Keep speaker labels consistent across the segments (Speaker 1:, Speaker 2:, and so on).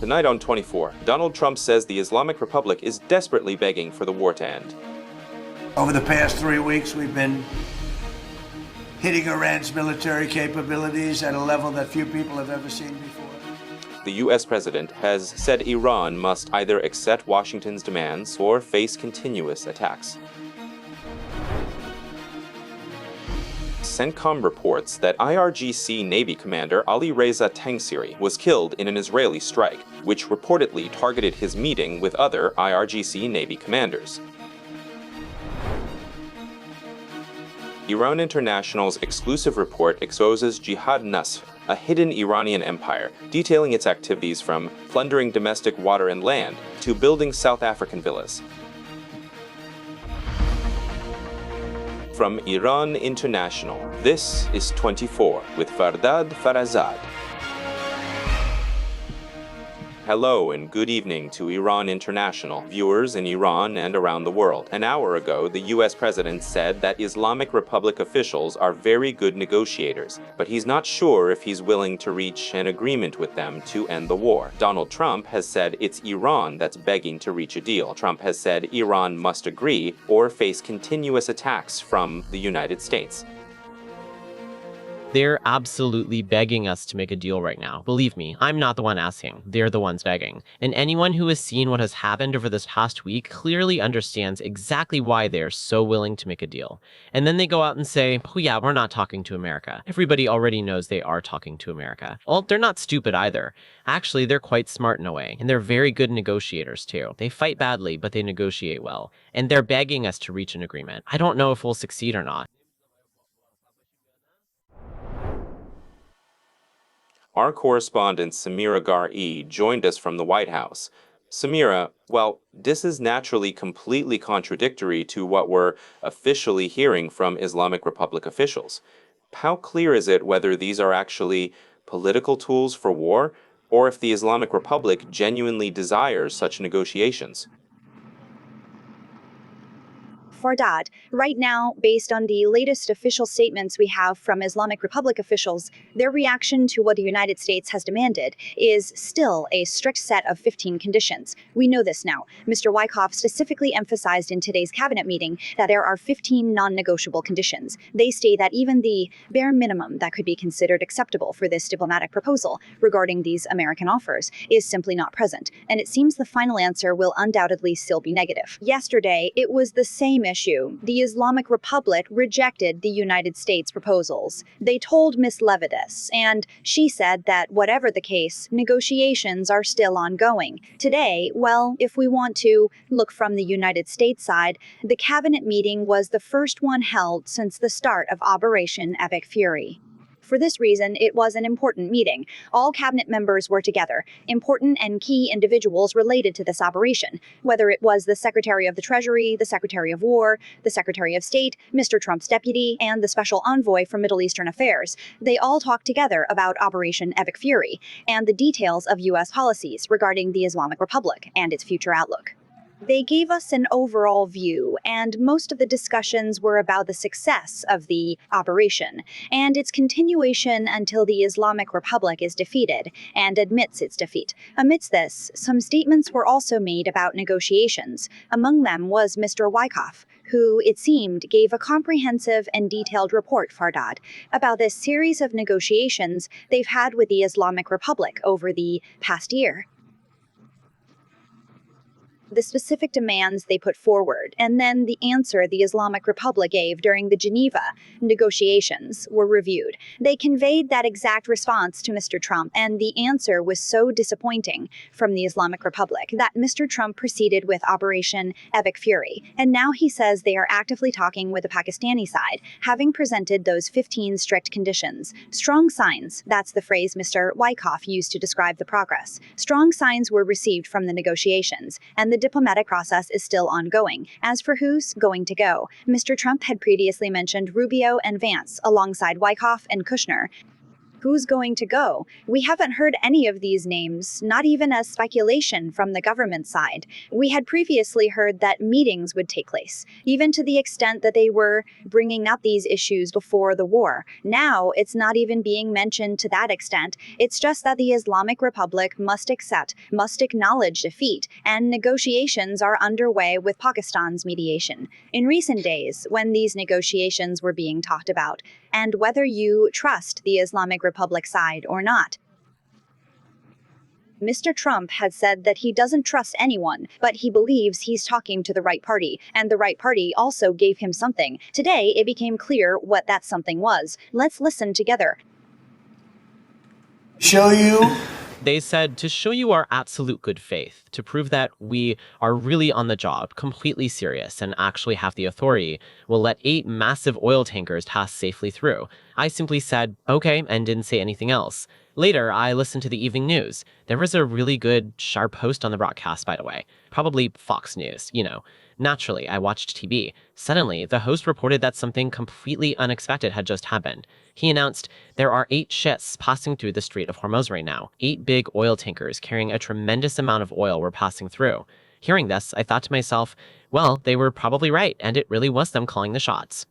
Speaker 1: Tonight on 24, Donald Trump says the Islamic Republic is desperately begging for the war to end.
Speaker 2: Over the past 3 weeks, we've been hitting Iran's military capabilities at a level that few people have ever seen before.
Speaker 1: The U.S. president has said Iran must either accept Washington's demands or face continuous attacks. CENTCOM reports that IRGC Navy commander Alireza Tangsiri was killed in an Israeli strike, which reportedly targeted his meeting with other IRGC Navy commanders. Iran International's exclusive report exposes Jihad Nasr, a hidden Iranian empire, detailing its activities from plundering domestic water and land to building South African villas. From Iran International, this is 24 with Fardad Farahzad. Hello and good evening to Iran International, viewers in Iran and around the world. An hour ago, the U.S. president said that Islamic Republic officials are very good negotiators, but he's not sure if he's willing to reach an agreement with them to end the war. Donald Trump has said it's Iran that's begging to reach a deal. Trump has said Iran must agree or face continuous attacks from the United States.
Speaker 3: They're absolutely begging us to make a deal right now. Believe me, I'm not the one asking. They're the ones begging. And anyone who has seen what has happened over this past week clearly understands exactly why they're so willing to make a deal. And then they go out and say, oh yeah, we're not talking to America. Everybody already knows they are talking to America. Well, they're not stupid either. Actually, they're quite smart in a way. And they're very good negotiators too. They fight badly, but they negotiate well. And they're begging us to reach an agreement. I don't know if we'll succeed or not.
Speaker 1: Our correspondent Samira Gar'i joined us from the White House. Samira, well, this is naturally completely contradictory to what we're officially hearing from Islamic Republic officials. How clear is it whether these are actually political tools for war, or if the Islamic Republic genuinely desires such negotiations?
Speaker 4: Fardad, right now, based on the latest official statements we have from Islamic Republic officials, their reaction to what the United States has demanded is still a strict set of 15 conditions. We know this now. Mr. Wyckoff specifically emphasized in today's cabinet meeting that there are 15 non-negotiable conditions. They state that even the bare minimum that could be considered acceptable for this diplomatic proposal regarding these American offers is simply not present, and it seems the final answer will undoubtedly still be negative. Yesterday, it was the same issue. The Islamic Republic rejected the United States proposals. They told Ms. Levitas, and she said that whatever the case, negotiations are still ongoing. Today, well, if we want to look from the United States side, the cabinet meeting was the first one held since the start of Operation Epic Fury. For this reason, it was an important meeting. All cabinet members were together, important and key individuals related to this operation, whether it was the Secretary of the Treasury, the Secretary of War, the Secretary of State, Mr. Trump's deputy, and the Special Envoy for Middle Eastern Affairs. They all talked together about Operation Epic Fury and the details of U.S. policies regarding the Islamic Republic and its future outlook. They gave us an overall view, and most of the discussions were about the success of the operation and its continuation until the Islamic Republic is defeated and admits its defeat. Amidst this, some statements were also made about negotiations. Among them was Mr. Wyckoff, who, it seemed, gave a comprehensive and detailed report, Fardad, about this series of negotiations they've had with the Islamic Republic over the past year, the specific demands they put forward, and then the answer the Islamic Republic gave during the Geneva negotiations were reviewed. They conveyed that exact response to Mr. Trump, and the answer was so disappointing from the Islamic Republic that Mr. Trump proceeded with Operation Epic Fury. And now he says they are actively talking with the Pakistani side, having presented those 15 strict conditions. Strong signs, that's the phrase Mr. Wyckoff used to describe the progress. Strong signs were received from the negotiations, and the diplomatic process is still ongoing. As for who's going to go, Mr. Trump had previously mentioned Rubio and Vance alongside Wyckoff and Kushner. Who's going to go? We haven't heard any of these names, not even as speculation from the government side. We had previously heard that meetings would take place, even to the extent that they were bringing up these issues before the war. Now, it's not even being mentioned to that extent. It's just that the Islamic Republic must acknowledge defeat, and negotiations are underway with Pakistan's mediation. In recent days, when these negotiations were being talked about, and whether you trust the Islamic Republic side or not. Mr. Trump had said that he doesn't trust anyone, but he believes he's talking to the right party, and the right party also gave him something. Today, it became clear what that something was. Let's listen together.
Speaker 2: Show you.
Speaker 3: They said to show you our absolute good faith, to prove that we are really on the job, completely serious, and actually have the authority, we'll let 8 massive oil tankers pass safely through. I simply said, okay, and didn't say anything else. Later, I listened to the evening news. There was a really good, sharp host on the broadcast, by the way. Probably Fox News, you know. Naturally, I watched TV. Suddenly, the host reported that something completely unexpected had just happened. He announced, there are 8 ships passing through the Strait of Hormuz right now. 8 big oil tankers carrying a tremendous amount of oil were passing through. Hearing this, I thought to myself, well, they were probably right, and it really was them calling the shots.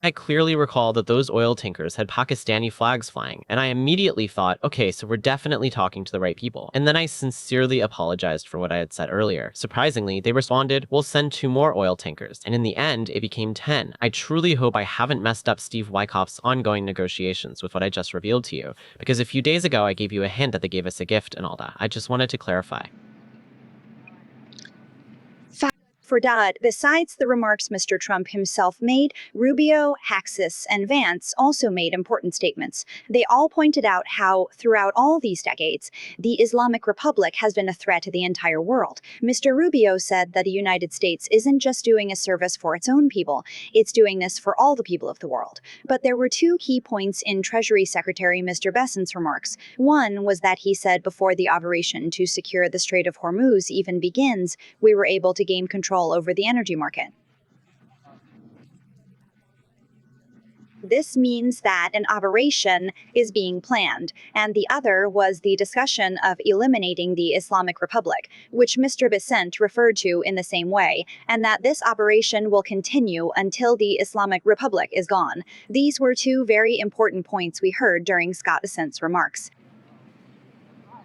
Speaker 3: I clearly recall that those oil tankers had Pakistani flags flying, and I immediately thought, okay, so we're definitely talking to the right people. And then I sincerely apologized for what I had said earlier. Surprisingly, they responded, we'll send 2 more oil tankers. And in the end, it became 10. I truly hope I haven't messed up Steve Wyckoff's ongoing negotiations with what I just revealed to you, because a few days ago I gave you a hint that they gave us a gift and all that. I just wanted to clarify.
Speaker 4: Fardad, besides the remarks Mr. Trump himself made, Rubio, Haxis, and Vance also made important statements. They all pointed out how, throughout all these decades, the Islamic Republic has been a threat to the entire world. Mr. Rubio said that the United States isn't just doing a service for its own people, it's doing this for all the people of the world. But there were 2 key points in Treasury Secretary Mr. Bessent's remarks. One was that he said before the operation to secure the Strait of Hormuz even begins, we were able to gain control over the energy market. This means that an operation is being planned, and the other was the discussion of eliminating the Islamic Republic, which Mr. Bessent referred to in the same way, and that this operation will continue until the Islamic Republic is gone. These were 2 very important points we heard during Scott Bessent's remarks.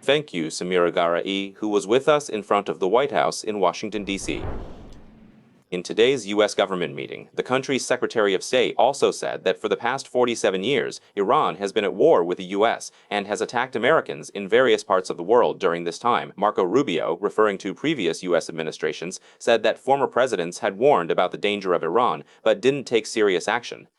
Speaker 1: Thank you, Samira Garai, who was with us in front of the White House in Washington, D.C. In today's U.S. government meeting, the country's Secretary of State also said that for the past 47 years, Iran has been at war with the U.S. and has attacked Americans in various parts of the world during this time. Marco Rubio, referring to previous U.S. administrations, said that former presidents had warned about the danger of Iran, but didn't take serious action.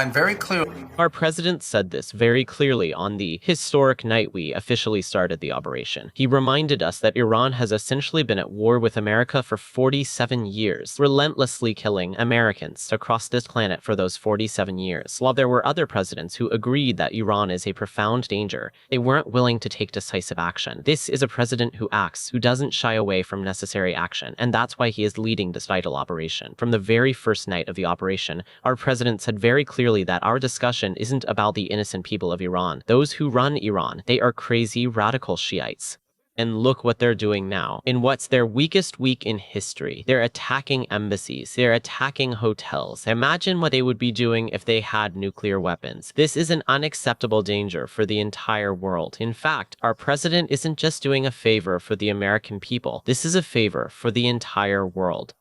Speaker 5: Very clearly.
Speaker 3: Our president said this very clearly on the historic night we officially started the operation. He reminded us that Iran has essentially been at war with America for 47 years, relentlessly killing Americans across this planet for those 47 years. While there were other presidents who agreed that Iran is a profound danger, they weren't willing to take decisive action. This is a president who acts, who doesn't shy away from necessary action, and that's why he is leading this vital operation. From the very first night of the operation, our president said very clearly that our discussion isn't about the innocent people of Iran. Those who run Iran, they are crazy, radical Shiites. And look what they're doing now. In what's their weakest week in history, they're attacking embassies, they're attacking hotels. Imagine what they would be doing if they had nuclear weapons. This is an unacceptable danger for the entire world. In fact, our president isn't just doing a favor for the American people. This is a favor for the entire world.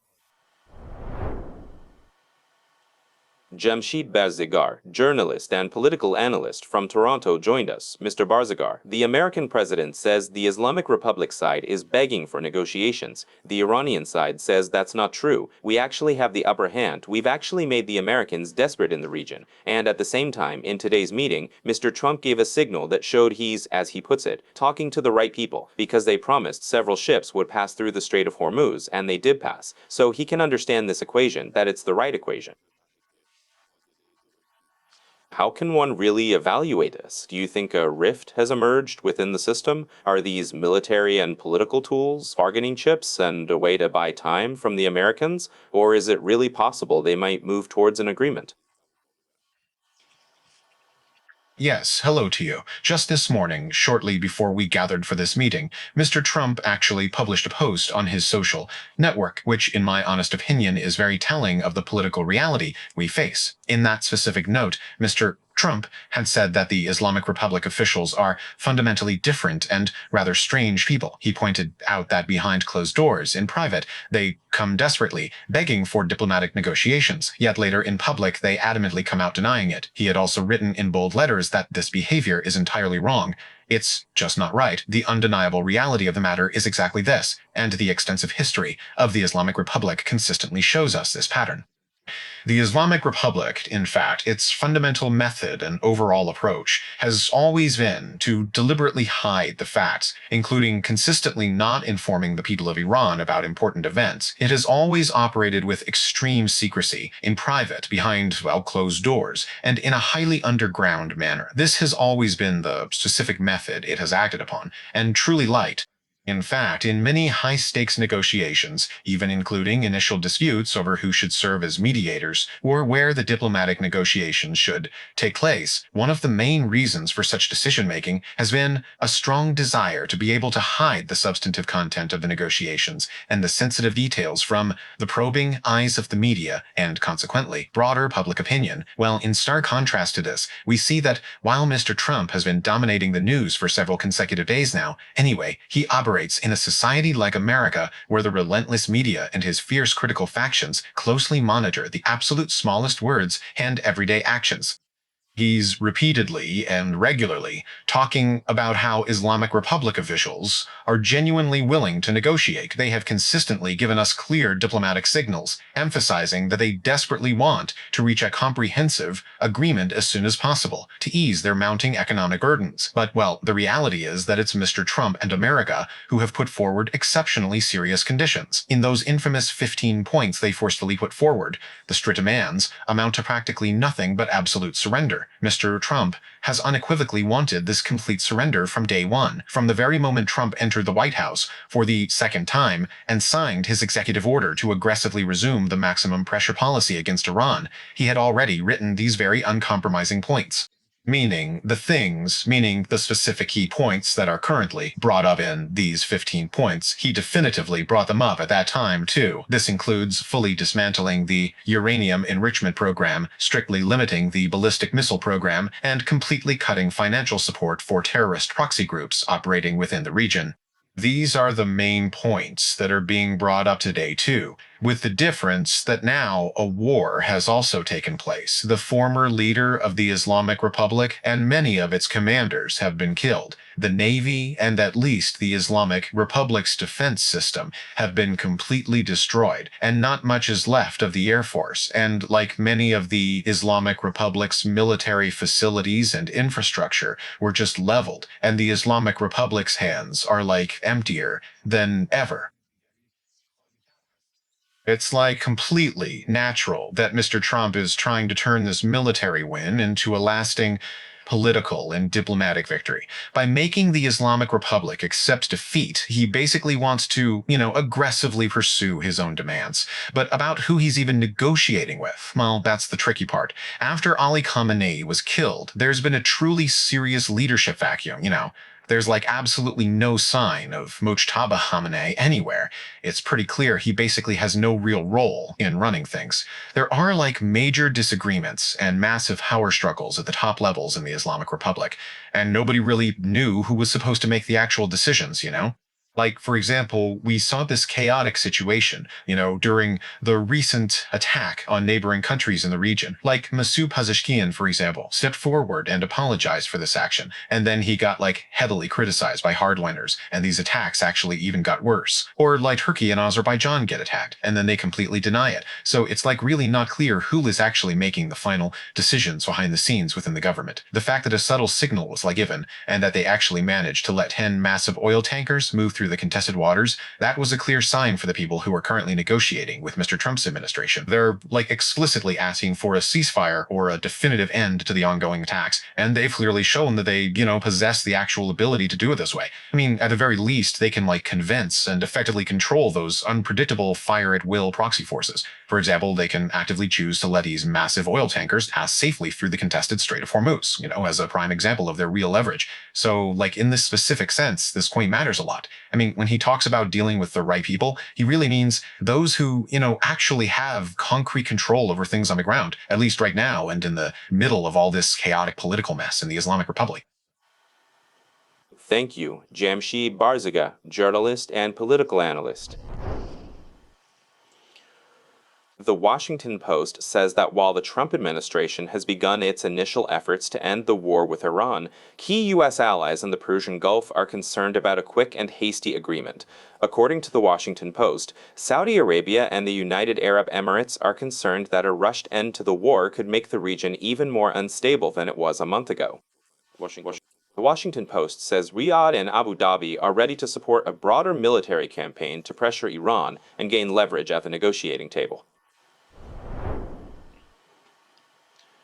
Speaker 1: Jamshid Barzigar, journalist and political analyst from Toronto, joined us. Mr. Barzigar, the American president says the Islamic Republic side is begging for negotiations. The Iranian side says that's not true. We actually have the upper hand. We've actually made the Americans desperate in the region. And at the same time, in today's meeting, Mr. Trump gave a signal that showed he's, as he puts it, talking to the right people, because they promised several ships would pass through the Strait of Hormuz, and they did pass. So he can understand this equation, that it's the right equation. How can one really evaluate this? Do you think a rift has emerged within the system? Are these military and political tools bargaining chips and a way to buy time from the Americans? Or is it really possible they might move towards an agreement?
Speaker 5: Yes, hello to you. Just this morning, shortly before we gathered for this meeting, Mr. Trump actually published a post on his social network, which, in my honest opinion, is very telling of the political reality we face. In that specific note, Mr. Trump had said that the Islamic Republic officials are fundamentally different and rather strange people. He pointed out that behind closed doors, in private, they come desperately, begging for diplomatic negotiations, yet later in public they adamantly come out denying it. He had also written in bold letters that this behavior is entirely wrong. It's just not right. The undeniable reality of the matter is exactly this, and the extensive history of the Islamic Republic consistently shows us this pattern. The Islamic Republic, in fact, its fundamental method and overall approach has always been to deliberately hide the facts, including consistently not informing the people of Iran about important events. It has always operated with extreme secrecy, in private, behind, well, closed doors, and in a highly underground manner. This has always been the specific method it has acted upon, and truly light. In fact, in many high-stakes negotiations, even including initial disputes over who should serve as mediators or where the diplomatic negotiations should take place, one of the main reasons for such decision-making has been a strong desire to be able to hide the substantive content of the negotiations and the sensitive details from the probing eyes of the media and, consequently, broader public opinion. Well, in stark contrast to this, we see that while Mr. Trump has been dominating the news for several consecutive days now, anyway, he operates in a society like America where the relentless media and his fierce critical factions closely monitor the absolute smallest words and everyday actions. He's repeatedly and regularly talking about how Islamic Republic officials are genuinely willing to negotiate. They have consistently given us clear diplomatic signals, emphasizing that they desperately want to reach a comprehensive agreement as soon as possible to ease their mounting economic burdens. But, well, the reality is that it's Mr. Trump and America who have put forward exceptionally serious conditions. In those infamous 15 points they forcefully put forward, the strict demands amount to practically nothing but absolute surrender. Mr. Trump has unequivocally wanted this complete surrender from day one, from the very moment Trump entered the White House for the second time and signed his executive order to aggressively resume the maximum pressure policy against Iran. He had already written these very uncompromising points. Meaning the specific key points that are currently brought up in these 15 points. He definitively brought them up at that time, too. This includes fully dismantling the uranium enrichment program, strictly limiting the ballistic missile program, and completely cutting financial support for terrorist proxy groups operating within the region. These are the main points that are being brought up today, too, with the difference that now a war has also taken place. The former leader of the Islamic Republic and many of its commanders have been killed. The Navy and at least the Islamic Republic's defense system have been completely destroyed, and not much is left of the Air Force. And like many of the Islamic Republic's military facilities and infrastructure were just leveled, and the Islamic Republic's hands are like emptier than ever. It's like completely natural that Mr. Trump is trying to turn this military win into a lasting political and diplomatic victory. By making the Islamic Republic accept defeat, he basically wants to, aggressively pursue his own demands. But about who he's even negotiating with, well, that's the tricky part. After Ali Khamenei was killed, there's been a truly serious leadership vacuum, There's absolutely no sign of Mujtaba Khamenei anywhere. It's pretty clear he basically has no real role in running things. There are major disagreements and massive power struggles at the top levels in the Islamic Republic, and nobody really knew who was supposed to make the actual decisions, For example, we saw this chaotic situation, during the recent attack on neighboring countries in the region. Masoud Pezeshkian, for example, stepped forward and apologized for this action, and then he got, heavily criticized by hardliners, and these attacks actually even got worse. Or Turkey and Azerbaijan get attacked, and then they completely deny it. So it's really not clear who is actually making the final decisions behind the scenes within the government. The fact that a subtle signal was given, and that they actually managed to let 10 massive oil tankers move through through the contested waters, that was a clear sign for the people who are currently negotiating with Mr. Trump's administration. They're like explicitly asking for a ceasefire or a definitive end to the ongoing attacks, and they've clearly shown that they, possess the actual ability to do it this way. I mean, at the very least, they can convince and effectively control those unpredictable fire-at-will proxy forces. For example, they can actively choose to let these massive oil tankers pass safely through the contested Strait of Hormuz, as a prime example of their real leverage. So, in this specific sense, this point matters a lot. I mean, when he talks about dealing with the right people, he really means those who, actually have concrete control over things on the ground, at least right now and in the middle of all this chaotic political mess in the Islamic Republic.
Speaker 1: Thank you, Jamshid Barzaga, journalist and political analyst. The Washington Post says that while the Trump administration has begun its initial efforts to end the war with Iran, key U.S. allies in the Persian Gulf are concerned about a quick and hasty agreement. According to the Washington Post, Saudi Arabia and the United Arab Emirates are concerned that a rushed end to the war could make the region even more unstable than it was a month ago. The Washington Post says Riyadh and Abu Dhabi are ready to support a broader military campaign to pressure Iran and gain leverage at the negotiating table.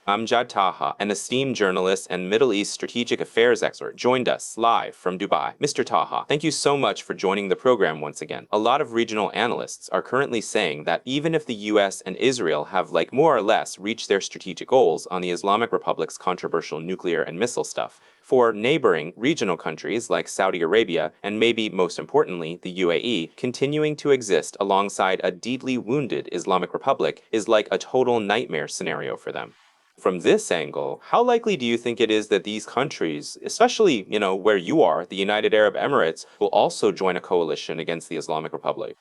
Speaker 1: Amjad Taha, an esteemed journalist and Middle East strategic affairs expert, joined us live from Dubai. Mr. Taha, thank you so much for joining the program once again. A lot of regional analysts are currently saying that even if the US and Israel have more or less reached their strategic goals on the Islamic Republic's controversial nuclear and missile stuff, for neighboring regional countries like Saudi Arabia and maybe most importantly the UAE, continuing to exist alongside a deeply wounded Islamic Republic is like a total nightmare scenario for them. From this angle, how likely do you think it is that these countries, especially, where you are, the United Arab Emirates, will also join a coalition against the Islamic Republic?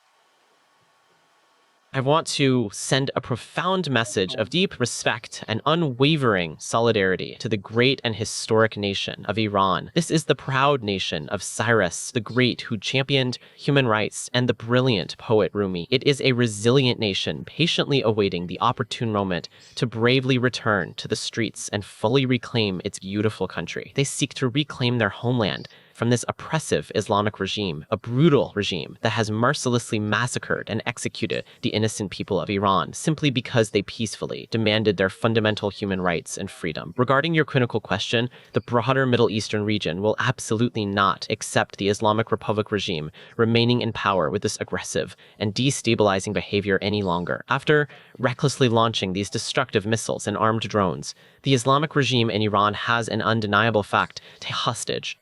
Speaker 3: I want to send a profound message of deep respect and unwavering solidarity to the great and historic nation of Iran. This is the proud nation of Cyrus the Great, who championed human rights, and the brilliant poet Rumi. It is a resilient nation, patiently awaiting the opportune moment to bravely return to the streets and fully reclaim its beautiful country. They seek to reclaim their homeland from this oppressive Islamic regime, a brutal regime that has mercilessly massacred and executed the innocent people of Iran simply because they peacefully demanded their fundamental human rights and freedom. Regarding your critical question, the broader Middle Eastern region will absolutely not accept the Islamic Republic regime remaining in power with this aggressive and destabilizing behavior any longer. After recklessly launching these destructive missiles and armed drones, the Islamic regime in Iran has an undeniable fact: taken hostage.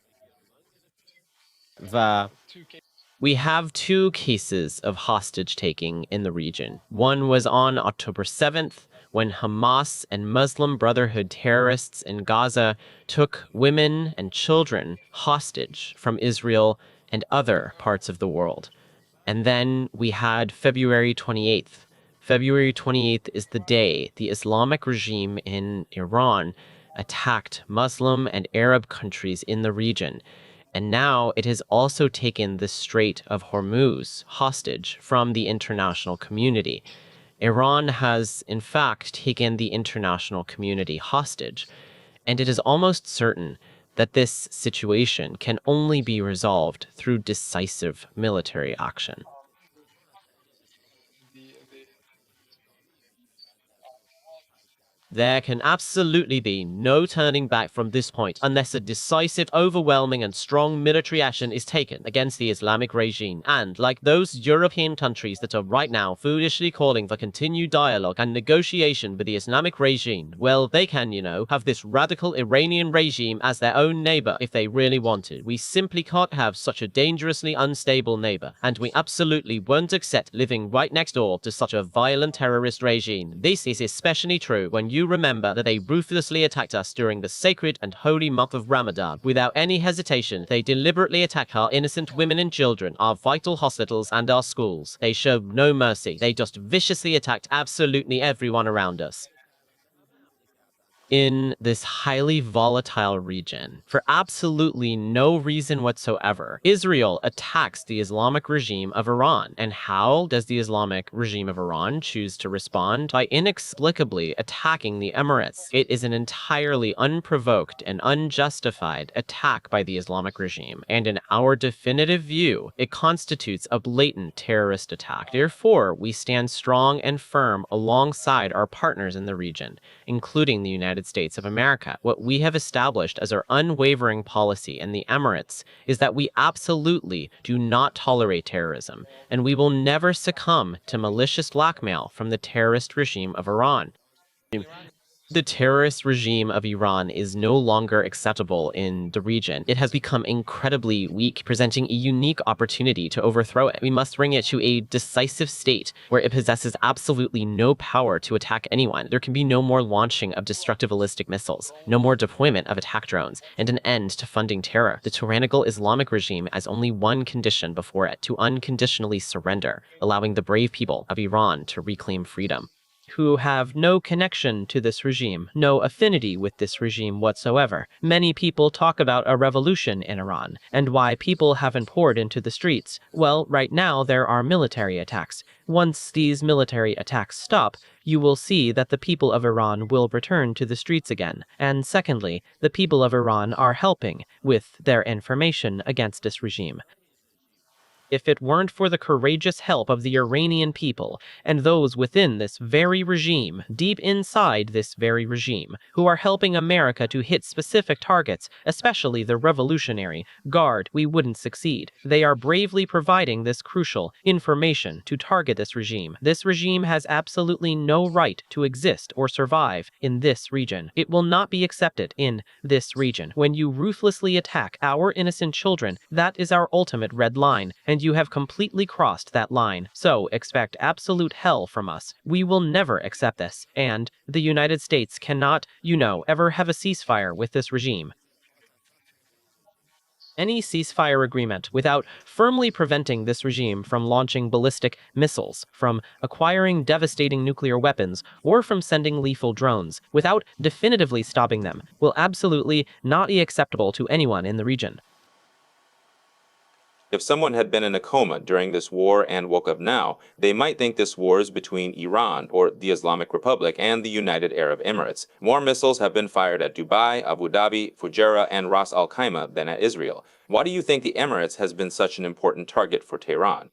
Speaker 3: We have two cases of hostage-taking in the region. One was on October 7th, when Hamas and Muslim Brotherhood terrorists in Gaza took women and children hostage from Israel and other parts of the world. And then we had February 28th. February 28th is the day the Islamic regime in Iran attacked Muslim and Arab countries in the region. And now it has also taken the Strait of Hormuz hostage from the international community. Iran has, in fact, taken the international community hostage, and it is almost certain that this situation can only be resolved through decisive military action. There can absolutely be no turning back from this point unless a decisive, overwhelming, and strong military action is taken against the Islamic regime. And, like those European countries that are right now foolishly calling for continued dialogue and negotiation with the Islamic regime, well, they can, have this radical Iranian regime as their own neighbor if they really wanted. We simply can't have such a dangerously unstable neighbor, and we absolutely won't accept living right next door to such a violent terrorist regime. This is especially true when you remember that they ruthlessly attacked us during the sacred and holy month of Ramadan. Without any hesitation, they deliberately attack our innocent women and children, our vital hospitals, and our schools. They showed no mercy. They just viciously attacked absolutely everyone around us. in this highly volatile region for absolutely no reason whatsoever. Israel attacks the Islamic regime of Iran. And how does the Islamic regime of Iran choose to respond? By inexplicably attacking the Emirates. It is an entirely unprovoked and unjustified attack by the Islamic regime. And in our definitive view, it constitutes a blatant terrorist attack. Therefore, we stand strong and firm alongside our partners in the region, including the United States of America. What we have established as our unwavering policy in the Emirates is that we absolutely do not tolerate terrorism, and we will never succumb to malicious blackmail from the terrorist regime of Iran. The terrorist regime of Iran is no longer acceptable in the region. It has become incredibly weak, presenting a unique opportunity to overthrow it. We must bring it to a decisive state where it possesses absolutely no power to attack anyone. There can be no more launching of destructive ballistic missiles, no more deployment of attack drones, and an end to funding terror. The tyrannical Islamic regime has only one condition before it: to unconditionally surrender, allowing the brave people of Iran to reclaim freedom, who have no connection to this regime, no affinity with this regime whatsoever. Many people talk about a revolution in Iran, and why people haven't poured into the streets. Well, right now there are military attacks. Once these military attacks stop, you will see that the people of Iran will return to the streets again. And secondly, the people of Iran are helping with their information against this regime. If it weren't for the courageous help of the Iranian people and those within this very regime, deep inside this very regime, who are helping America to hit specific targets, especially the Revolutionary Guard, we wouldn't succeed. They are bravely providing this crucial information to target this regime. This regime has absolutely no right to exist or survive in this region. It will not be accepted in this region. When you ruthlessly attack our innocent children, that is our ultimate red line, and you have completely crossed that line. So expect absolute hell from us. We will never accept this, and the United States cannot, ever have a ceasefire with this regime. Any ceasefire agreement without firmly preventing this regime from launching ballistic missiles, from acquiring devastating nuclear weapons, or from sending lethal drones, without definitively stopping them, will absolutely not be acceptable to anyone in the region.
Speaker 1: If someone had been in a coma during this war and woke up now, they might think this war is between Iran, or the Islamic Republic, and the United Arab Emirates. More missiles have been fired at Dubai, Abu Dhabi, Fujairah, and Ras Al Khaimah than at Israel. Why do you think the Emirates has been such an important target for Tehran?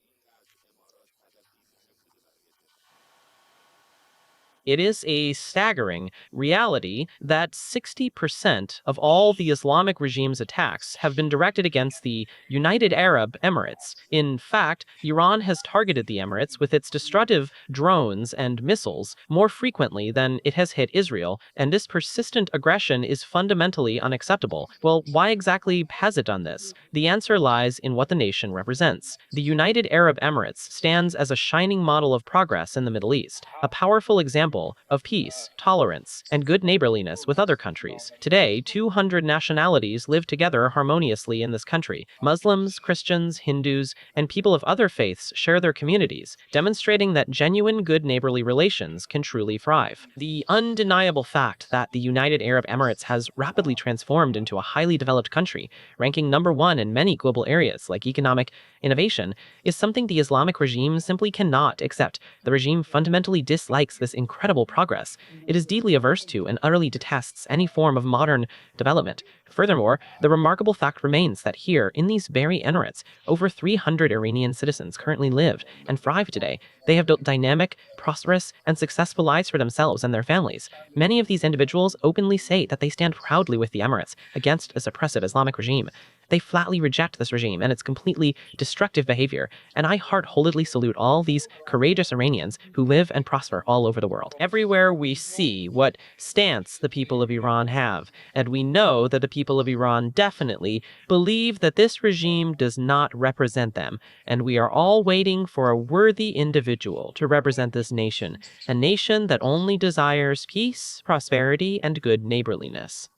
Speaker 3: It is a staggering reality that 60% of all the Islamic regime's attacks have been directed against the United Arab Emirates. In fact, Iran has targeted the Emirates with its destructive drones and missiles more frequently than it has hit Israel, and this persistent aggression is fundamentally unacceptable. Well, why exactly has it done this? The answer lies in what the nation represents. The United Arab Emirates stands as a shining model of progress in the Middle East, a powerful example of peace, tolerance, and good neighborliness with other countries. Today, 200 nationalities live together harmoniously in this country. Muslims, Christians, Hindus, and people of other faiths share their communities, demonstrating that genuine good neighborly relations can truly thrive. The undeniable fact that the United Arab Emirates has rapidly transformed into a highly developed country, ranking #1 in many global areas like economic innovation, is something the Islamic regime simply cannot accept. The regime fundamentally dislikes this incredible progress. It is deeply averse to and utterly detests any form of modern development. Furthermore, the remarkable fact remains that here, in these very Emirates, over 300 Iranian citizens currently live and thrive today. They have built dynamic, prosperous, and successful lives for themselves and their families. Many of these individuals openly say that they stand proudly with the Emirates against a suppressive Islamic regime. They flatly reject this regime and its completely destructive behavior, and I heart-wholeheartedly salute all these courageous Iranians who live and prosper all over the world. Everywhere we see what stance the people of Iran have, and we know that the people of Iran definitely believe that this regime does not represent them, and we are all waiting for a worthy individual to represent this nation, a nation that only desires peace, prosperity, and good neighborliness.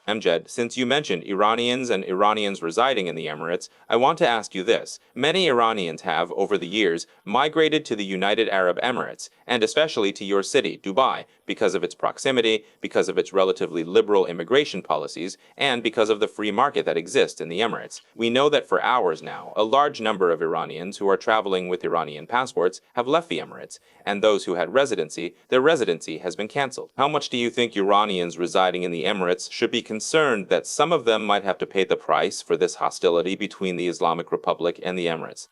Speaker 1: Amjad, since you mentioned Iranians and Iranians residing in the Emirates, I want to ask you this. Many Iranians have, over the years, migrated to the United Arab Emirates, and especially to your city, Dubai, because of its proximity, because of its relatively liberal immigration policies, and because of the free market that exists in the Emirates. We know that for hours now, a large number of Iranians who are traveling with Iranian passports have left the Emirates, and those who had residency, their residency has been cancelled. How much do you think Iranians residing in the Emirates should be concerned that some of them might have to pay the price for this hostility between the Islamic Republic and the Emirates?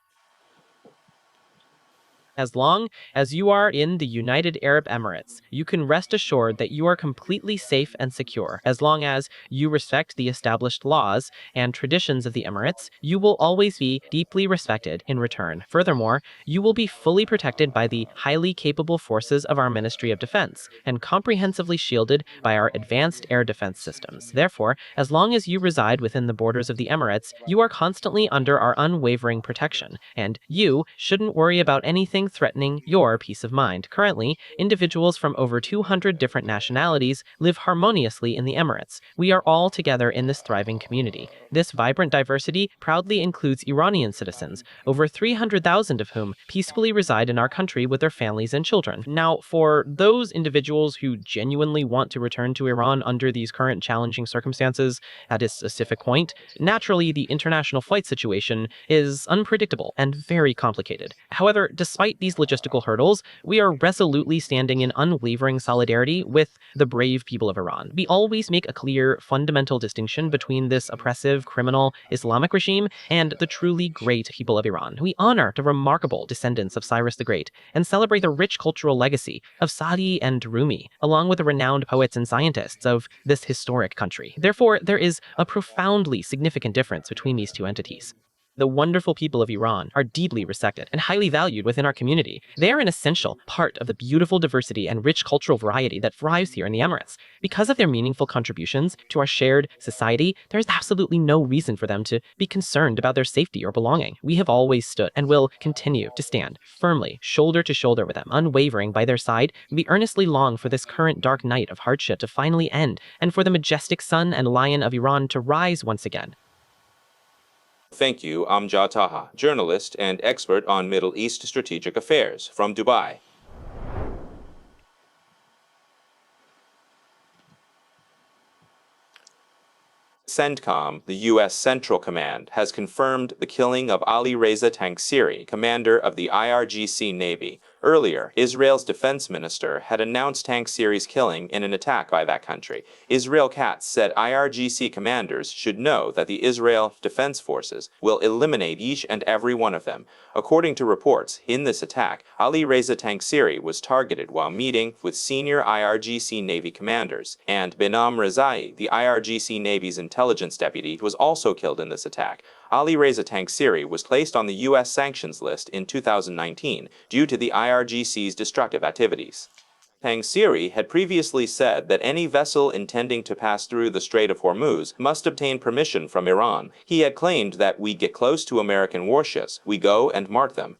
Speaker 3: As long as you are in the United Arab Emirates, you can rest assured that you are completely safe and secure. As long as you respect the established laws and traditions of the Emirates, you will always be deeply respected in return. Furthermore, you will be fully protected by the highly capable forces of our Ministry of Defense and comprehensively shielded by our advanced air defense systems. Therefore, as long as you reside within the borders of the Emirates, you are constantly under our unwavering protection, and you shouldn't worry about anything threatening your peace of mind. Currently, individuals from over 200 different nationalities live harmoniously in the Emirates. We are all together in this thriving community. This vibrant diversity proudly includes Iranian citizens, over 300,000 of whom peacefully reside in our country with their families and children. Now, for those individuals who genuinely want to return to Iran under these current challenging circumstances at a specific point, naturally the international flight situation is unpredictable and very complicated. However, despite these logistical hurdles, we are resolutely standing in unwavering solidarity with the brave people of Iran. We always make a clear, fundamental distinction between this oppressive, criminal Islamic regime and the truly great people of Iran. We honor the remarkable descendants of Cyrus the Great and celebrate the rich cultural legacy of Sadi and Rumi, along with the renowned poets and scientists of this historic country. Therefore, there is a profoundly significant difference between these two entities. The wonderful people of Iran are deeply respected and highly valued within our community. They are an essential part of the beautiful diversity and rich cultural variety that thrives here in the Emirates. Because of their meaningful contributions to our shared society, there is absolutely no reason for them to be concerned about their safety or belonging. We have always stood and will continue to stand firmly, shoulder to shoulder with them, unwavering by their side. We earnestly long for this current dark night of hardship to finally end and for the majestic sun and lion of Iran to rise once again.
Speaker 1: Thank you, Amjad Taha, journalist and expert on Middle East strategic affairs from Dubai. CENTCOM, the U.S. Central Command, has confirmed the killing of Alireza Tangsiri, commander of the IRGC Navy. Earlier, Israel's defense minister had announced Tangsiri's killing in an attack by that country. Israel Katz said IRGC commanders should know that the Israel Defense Forces will eliminate each and every one of them. According to reports, in this attack, Alireza Tangsiri was targeted while meeting with senior IRGC Navy commanders, and Benam Rezai, the IRGC Navy's intelligence deputy, was also killed in this attack. Alireza Tangsiri was placed on the U.S. sanctions list in 2019 due to the IRGC's destructive activities. Tangsiri had previously said that any vessel intending to pass through the Strait of Hormuz must obtain permission from Iran. He had claimed that we get close to American warships, we go and mark them.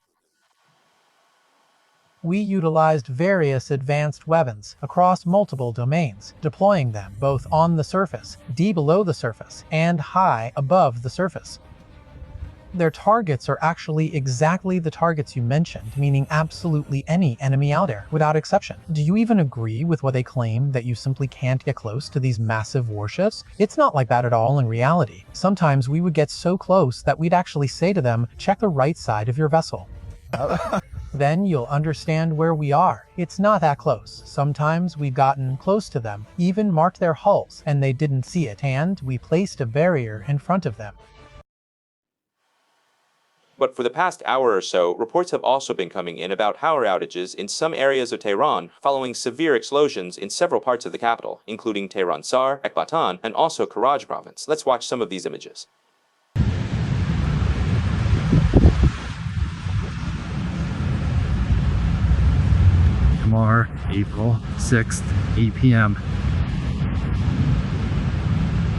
Speaker 6: We utilized various advanced weapons across multiple domains, deploying them both on the surface, deep below the surface, and high above the surface. Their targets are actually exactly the targets you mentioned, meaning absolutely any enemy out there, without exception. Do you even agree with what they claim, that you simply can't get close to these massive warships? It's not like that at all in reality. Sometimes we would get so close that we'd actually say to them, check the right side of your vessel. Then you'll understand where we are. It's not that close. Sometimes we've gotten close to them, even marked their hulls, and they didn't see it, and we placed a barrier in front of them.
Speaker 1: But for the past hour or so, reports have also been coming in about power outages in some areas of Tehran following severe explosions in several parts of the capital, including Tehran Sar, Ekbatan, and also Karaj province. Let's watch some of these images.
Speaker 7: Tomorrow, April 6th, 8 p.m.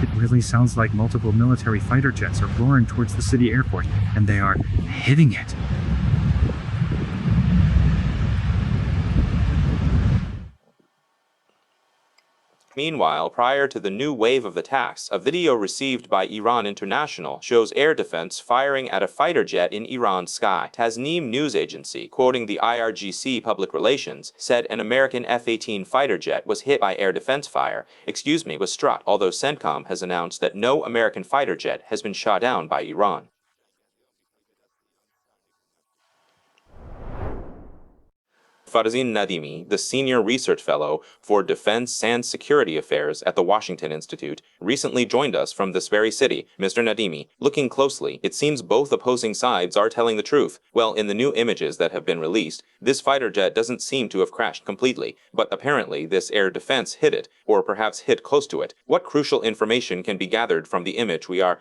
Speaker 7: It really sounds like multiple military fighter jets are roaring towards the city airport, and they are hitting it.
Speaker 1: Meanwhile, prior to the new wave of attacks, a video received by Iran International shows air defense firing at a fighter jet in Iran's sky. Tasnim news agency, quoting the IRGC public relations, said an American F-18 fighter jet was hit by air defense fire, was struck, although CENTCOM has announced that no American fighter jet has been shot down by Iran. Farzin Nadimi, the Senior Research Fellow for Defense and Security Affairs at the Washington Institute, recently joined us from this very city. Mr. Nadimi, looking closely, it seems both opposing sides are telling the truth. Well, in the new images that have been released, this fighter jet doesn't seem to have crashed completely, but apparently this air defense hit it, or perhaps hit close to it. What crucial information can be gathered from the image we are...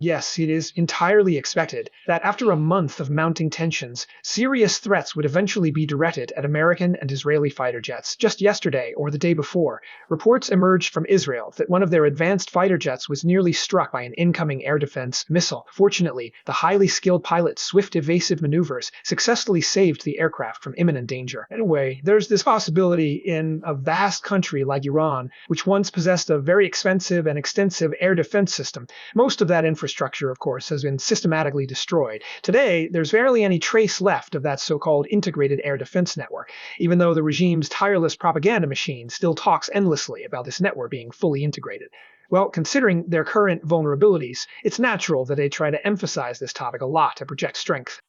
Speaker 8: Yes, it is entirely expected that after a month of mounting tensions, serious threats would eventually be directed at American and Israeli fighter jets. Just yesterday, or the day before, reports emerged from Israel that one of their advanced fighter jets was nearly struck by an incoming air defense missile. Fortunately, the highly skilled pilot's swift evasive maneuvers successfully saved the aircraft from imminent danger. Anyway, there's this possibility in a vast country like Iran, which once possessed a very expensive and extensive air defense system. Most of that infrastructure, of course, has been systematically destroyed. Today, there's barely any trace left of that so-called integrated air defense network, even though the regime's tireless propaganda machine still talks endlessly about this network being fully integrated. Well, considering their current vulnerabilities, it's natural that they try to emphasize this topic a lot to project strength.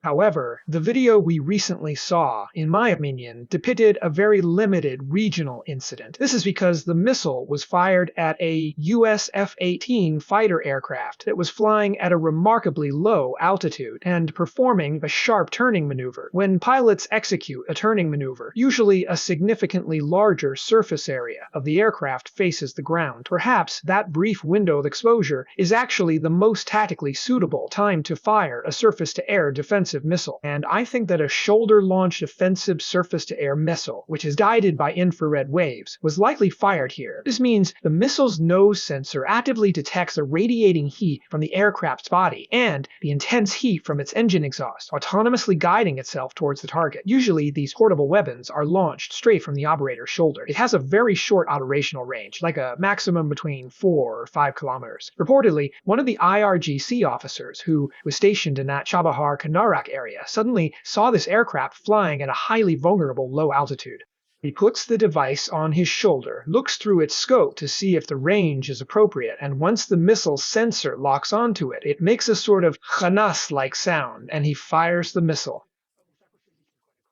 Speaker 8: However, the video we recently saw, in my opinion, depicted a very limited regional incident. This is because the missile was fired at a US F-18 fighter aircraft that was flying at a remarkably low altitude and performing a sharp turning maneuver. When pilots execute a turning maneuver, usually a significantly larger surface area of the aircraft faces the ground. Perhaps that brief window of exposure is actually the most tactically suitable time to fire a surface-to-air defensive missile, and I think that a shoulder-launched offensive surface-to-air missile, which is guided by infrared waves, was likely fired here. This means the missile's nose sensor actively detects the radiating heat from the aircraft's body and the intense heat from its engine exhaust, autonomously guiding itself towards the target. Usually, these portable weapons are launched straight from the operator's shoulder. It has a very short operational range, like a maximum between 4 or 5 kilometers. Reportedly, one of the IRGC officers who was stationed in that Chabahar Kanarak area suddenly saw this aircraft flying at a highly vulnerable low altitude. He puts the device on his shoulder, looks through its scope to see if the range is appropriate, and once the missile sensor locks onto it, it makes a sort of khanas-like sound, and he fires the missile.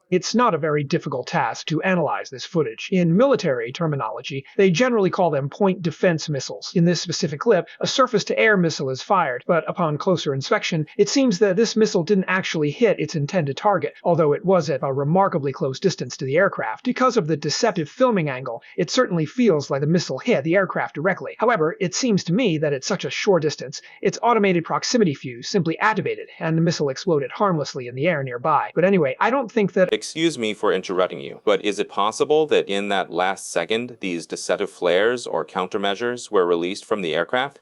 Speaker 8: It's not a very difficult task to analyze this footage. In military terminology, they generally call them point defense missiles. In this specific clip, a surface-to-air missile is fired, but upon closer inspection, it seems that this missile didn't actually hit its intended target, although it was at a remarkably close distance to the aircraft. Because of the deceptive filming angle, it certainly feels like the missile hit the aircraft directly. However, it seems to me that at such a short distance, its automated proximity fuse simply activated, and the missile exploded harmlessly in the air nearby. But anyway, I don't think that...
Speaker 1: Excuse me for interrupting you, but is it possible that in that last second, these deceptive flares or countermeasures were released from the aircraft?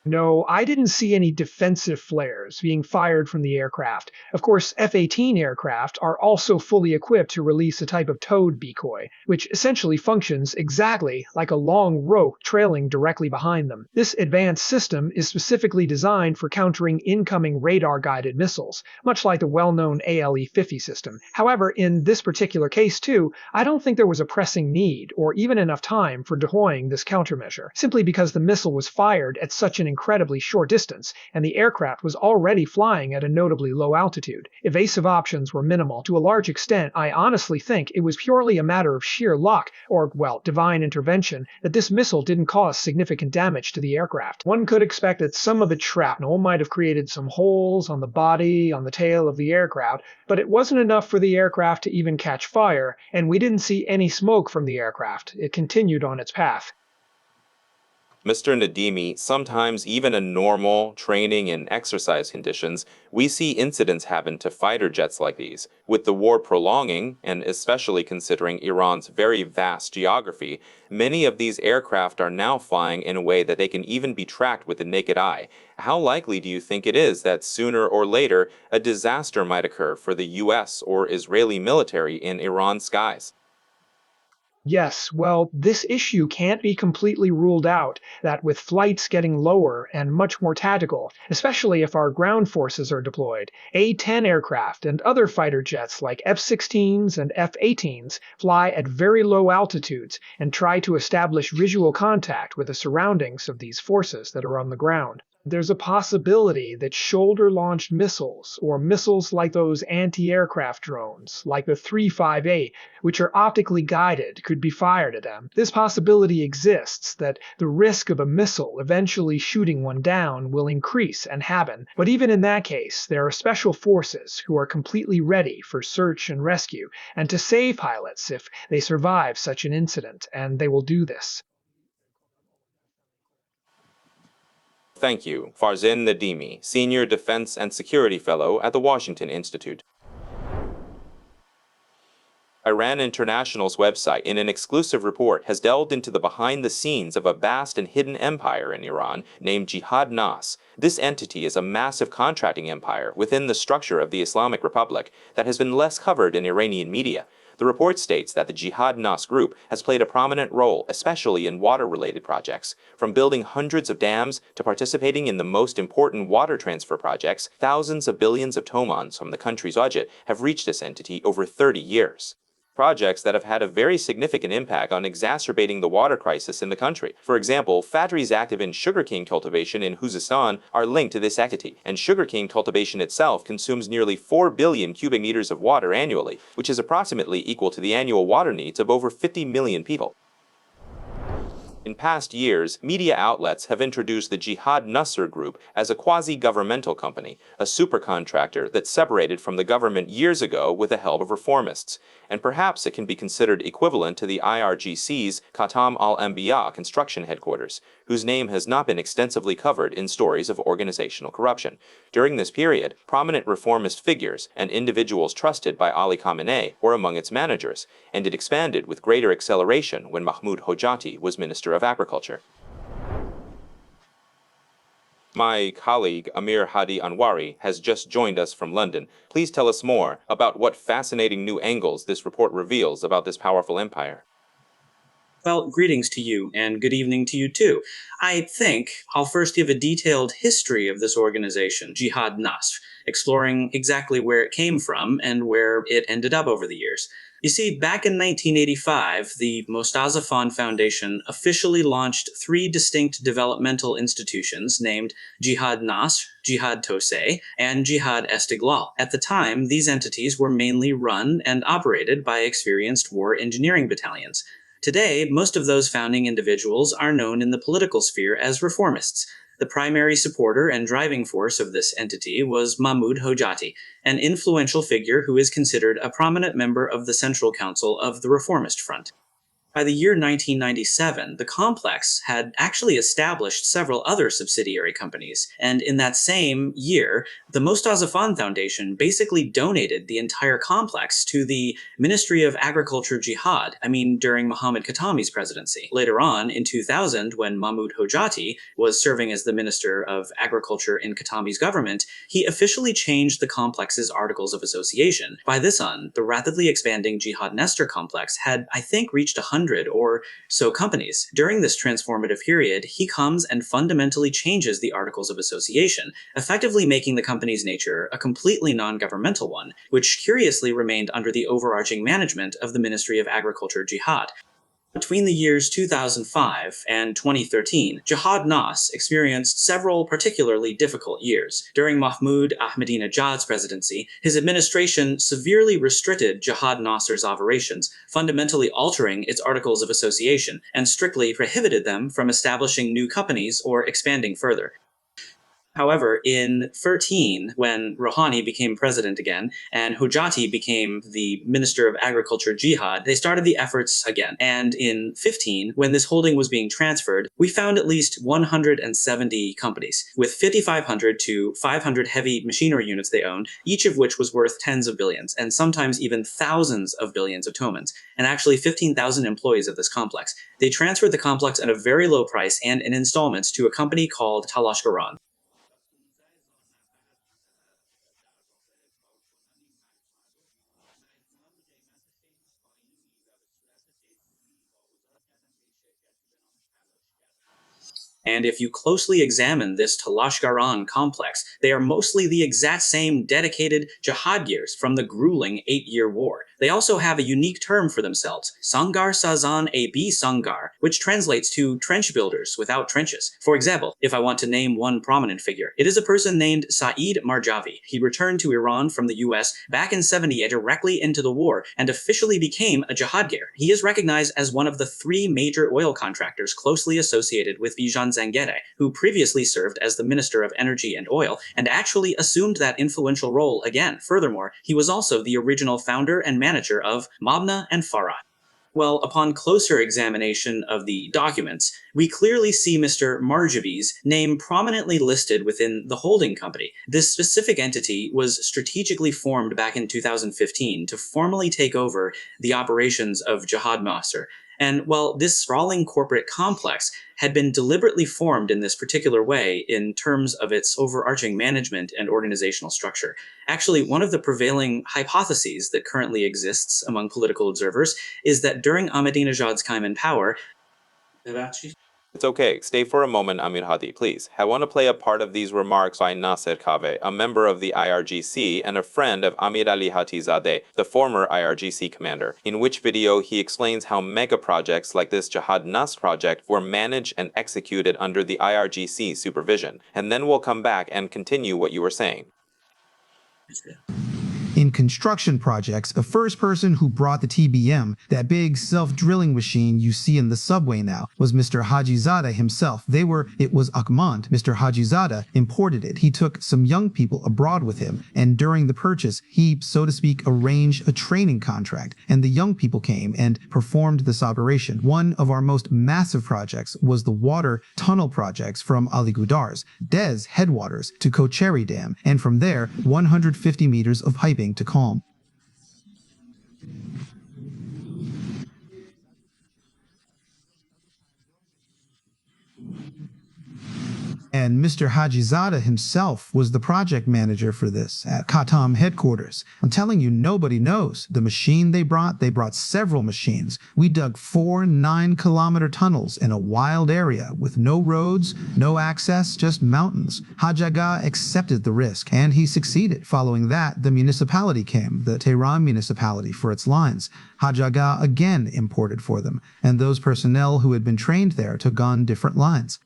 Speaker 8: No, I didn't see any defensive flares being fired from the aircraft. Of course, F-18 aircraft are also fully equipped to release a type of towed decoy, which essentially functions exactly like a long rope trailing directly behind them. This advanced system is specifically designed for countering incoming radar-guided missiles, much like the well-known ALE-50 system. However, in this particular case too, I don't think there was a pressing need, or even enough time for deploying this countermeasure, simply because the missile was fired at such an incredibly short distance, and the aircraft was already flying at a notably low altitude. Evasive options were minimal. To a large extent, I honestly think it was purely a matter of sheer luck, or, well, divine intervention, that this missile didn't cause significant damage to the aircraft. One could expect that some of the shrapnel might have created some holes on the body, on the tail of the aircraft, but it wasn't enough for the aircraft to even catch fire, and we didn't see any smoke from the aircraft. It continued on its path.
Speaker 1: Mr. Nadimi, sometimes even in normal training and exercise conditions, we see incidents happen to fighter jets like these. With the war prolonging, and especially considering Iran's very vast geography, many of these aircraft are now flying in a way that they can even be tracked with the naked eye. How likely do you think it is that sooner or later a disaster might occur for the US or Israeli military in Iran's skies?
Speaker 8: Yes, well, this issue can't be completely ruled out, that with flights getting lower and much more tactical, especially if our ground forces are deployed, A-10 aircraft and other fighter jets like F-16s and F-18s fly at very low altitudes and try to establish visual contact with the surroundings of these forces that are on the ground. There's a possibility that shoulder-launched missiles, or missiles like those anti-aircraft drones, like the 358, which are optically guided, could be fired at them. This possibility exists that the risk of a missile eventually shooting one down will increase and happen, but even in that case, there are special forces who are completely ready for search and rescue, and to save pilots if they survive such an incident, and they will do this.
Speaker 1: Thank you, Farzin Nadimi, Senior Defense and Security Fellow at the Washington Institute. Iran International's website, in an exclusive report, has delved into the behind-the-scenes of a vast and hidden empire in Iran named Jihad Nas. This entity is a massive contracting empire within the structure of the Islamic Republic that has been less covered in Iranian media. The report states that the Jihad Nas group has played a prominent role, especially in water-related projects. From building hundreds of dams to participating in the most important water transfer projects, thousands of billions of tomans from the country's budget have reached this entity over 30 years. Projects that have had a very significant impact on exacerbating the water crisis in the country. For example, factories active in sugarcane cultivation in Khuzestan are linked to this entity, and sugarcane cultivation itself consumes nearly 4 billion cubic meters of water annually, which is approximately equal to the annual water needs of over 50 million people. In past years, media outlets have introduced the Jihad Nasr group as a quasi-governmental company, a supercontractor that separated from the government years ago with the help of reformists, and perhaps it can be considered equivalent to the IRGC's Khatam al-Anbiya construction headquarters, whose name has not been extensively covered in stories of organizational corruption. During this period, prominent reformist figures and individuals trusted by Ali Khamenei were among its managers, and it expanded with greater acceleration when Mahmoud Hojati was Minister of Agriculture. My colleague Amir Hadi Anwari has just joined us from London. Please tell us more about what fascinating new angles this report reveals about this powerful empire.
Speaker 9: Well, greetings to you, and good evening to you too. I think I'll first give a detailed history of this organization, Jihad Nasr, exploring exactly where it came from and where it ended up over the years. You see, back in 1985, the Mostazafan Foundation officially launched 3 distinct developmental institutions named Jihad Nasr, Jihad Tosay, and Jihad Estiglal. At the time, these entities were mainly run and operated by experienced war engineering battalions. Today, most of those founding individuals are known in the political sphere as reformists. The primary supporter and driving force of this entity was Mahmoud Hojati, an influential figure who is considered a prominent member of the Central Council of the Reformist Front. By the year 1997, the complex had actually established several other subsidiary companies, and in that same year, the Mostazafan Foundation basically donated the entire complex to the Ministry of Agriculture Jihad, during Mohammad Khatami's presidency. Later on, in 2000, when Mahmoud Hojati was serving as the Minister of Agriculture in Khatami's government, he officially changed the complex's Articles of Association. By this on, the rapidly expanding Jihad Nasr complex had, I think, reached 100 or so companies. During this transformative period, he comes and fundamentally changes the Articles of Association, effectively making the company's nature a completely non-governmental one, which curiously remained under the overarching management of the Ministry of Agriculture Jihad. Between the years 2005 and 2013, Jihad Nas experienced several particularly difficult years. During Mahmoud Ahmadinejad's presidency, his administration severely restricted Jihad Nasr's operations, fundamentally altering its Articles of Association, and strictly prohibited them from establishing new companies or expanding further. However, in 2013, when Rouhani became president again, and Hojati became the Minister of Agriculture Jihad, they started the efforts again. And in 2015, when this holding was being transferred, we found at least 170 companies, with 5,500 to 500 heavy machinery units they owned, each of which was worth tens of billions, and sometimes even thousands of billions of tomans, and actually 15,000 employees of this complex. They transferred the complex at a very low price and in installments to a company called Talashkaran. And if you closely examine this Talashkaran complex, they are mostly the exact same dedicated jihadgirs from the grueling 8-year war. They also have a unique term for themselves, Sangar Sazan AB Sangar, which translates to trench builders without trenches. For example, if I want to name one prominent figure, it is a person named Saeed Marjavi. He returned to Iran from the US back in 78 directly into the war and officially became a jihadgir. He is recognized as one of the 3 major oil contractors closely associated with Bijan Zangene, who previously served as the Minister of Energy and Oil and actually assumed that influential role again. Furthermore, he was also the original founder and manager of Mabna and Farah. Well, upon closer examination of the documents, we clearly see Mr. Marjavi's name prominently listed within the holding company. This specific entity was strategically formed back in 2015 to formally take over the operations of Jihad Nasr. And while this sprawling corporate complex had been deliberately formed in this particular way in terms of its overarching management and organizational structure, actually one of the prevailing hypotheses that currently exists among political observers is that during Ahmadinejad's time in power,
Speaker 1: It's okay. Stay for a moment, Amir Hadi, please. I want to play a part of these remarks by Nasser Kaveh, a member of the IRGC and a friend of Amir Ali Hatizadeh, the former IRGC commander, in which video he explains how mega projects like this Jihad Nas project were managed and executed under the IRGC supervision. And then we'll come back and continue what you were saying.
Speaker 10: In construction projects, the first person who brought the TBM, that big self-drilling machine you see in the subway now, was Mr. Hajizadeh himself. It was Ahmad. Mr. Hajizadeh imported it. He took some young people abroad with him, and during the purchase, he, so to speak, arranged a training contract, and the young people came and performed this operation. One of our most massive projects was the water tunnel projects from Ali Gudar's, Des headwaters to Kocheri Dam, and from there, 150 meters of piping to calm. And Mr. Hajizadeh himself was the project manager for this at Khatam headquarters. I'm telling you, nobody knows. The machine they brought several machines. We dug 4 9-kilometer tunnels in a wild area with no roads, no access, just mountains. Haj Aga accepted the risk, and he succeeded. Following that, the municipality came, the Tehran municipality, for its lines. Haj Aga again imported for them, and those personnel who had been trained there took on different lines.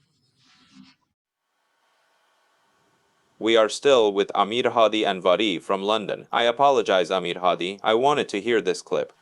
Speaker 1: We are still with Amir Hadi Anvari from London. I apologize, Amir Hadi. I wanted to hear this clip.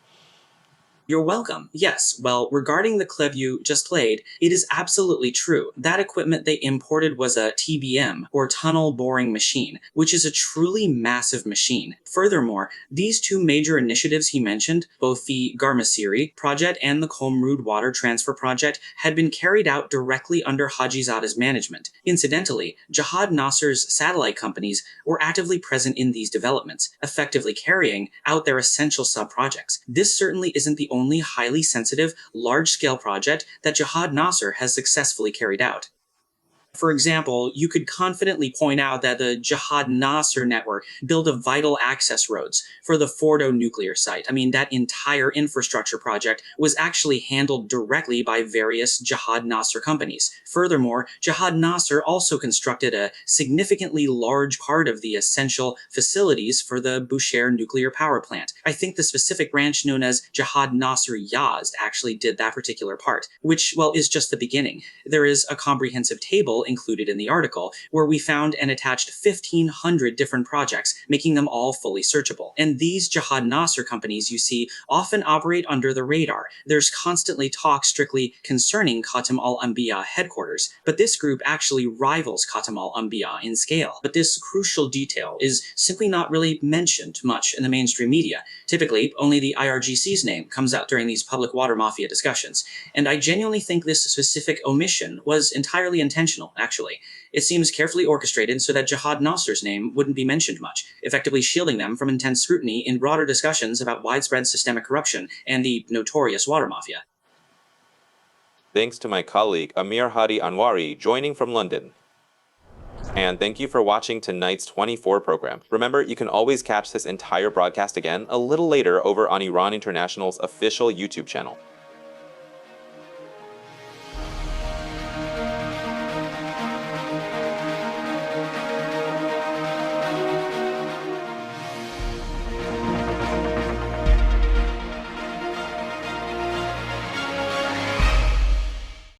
Speaker 9: You're welcome. Yes, well, regarding the clip you just played, it is absolutely true. That equipment they imported was a TBM, or tunnel boring machine, which is a truly massive machine. Furthermore, these 2 major initiatives he mentioned, both the Garmasiri project and the Komrud water transfer project, had been carried out directly under Hajizadeh's management. Incidentally, Jihad Nasr's satellite companies were actively present in these developments, effectively carrying out their essential sub-projects. This certainly isn't the only highly sensitive, large-scale project that Jihad Nasr has successfully carried out. For example, you could confidently point out that the Jihad Nasr network built vital access roads for the Fordo nuclear site. I mean, that entire infrastructure project was actually handled directly by various Jihad Nasr companies. Furthermore, Jihad Nasr also constructed a significantly large part of the essential facilities for the Bushehr nuclear power plant. I think the specific branch known as Jihad Nasr Yazd actually did that particular part, which, well, is just the beginning. There is a comprehensive table included in the article, where we found and attached 1,500 different projects, making them all fully searchable. And these Jihad Nasr companies, you see, often operate under the radar. There's constantly talk strictly concerning Khatam al-Anbiya headquarters, but this group actually rivals Khatam al-Anbiya in scale. But this crucial detail is simply not really mentioned much in the mainstream media. Typically, only the IRGC's name comes out during these public water mafia discussions, and I genuinely think this specific omission was entirely intentional, actually. It seems carefully orchestrated so that Jihad Nasr's name wouldn't be mentioned much, effectively shielding them from intense scrutiny in broader discussions about widespread systemic corruption and the notorious water mafia.
Speaker 1: Thanks to my colleague Amir Hadi Anvari joining from London. And thank you for watching tonight's 24 program. Remember, you can always catch this entire broadcast again a little later over on Iran International's official YouTube channel.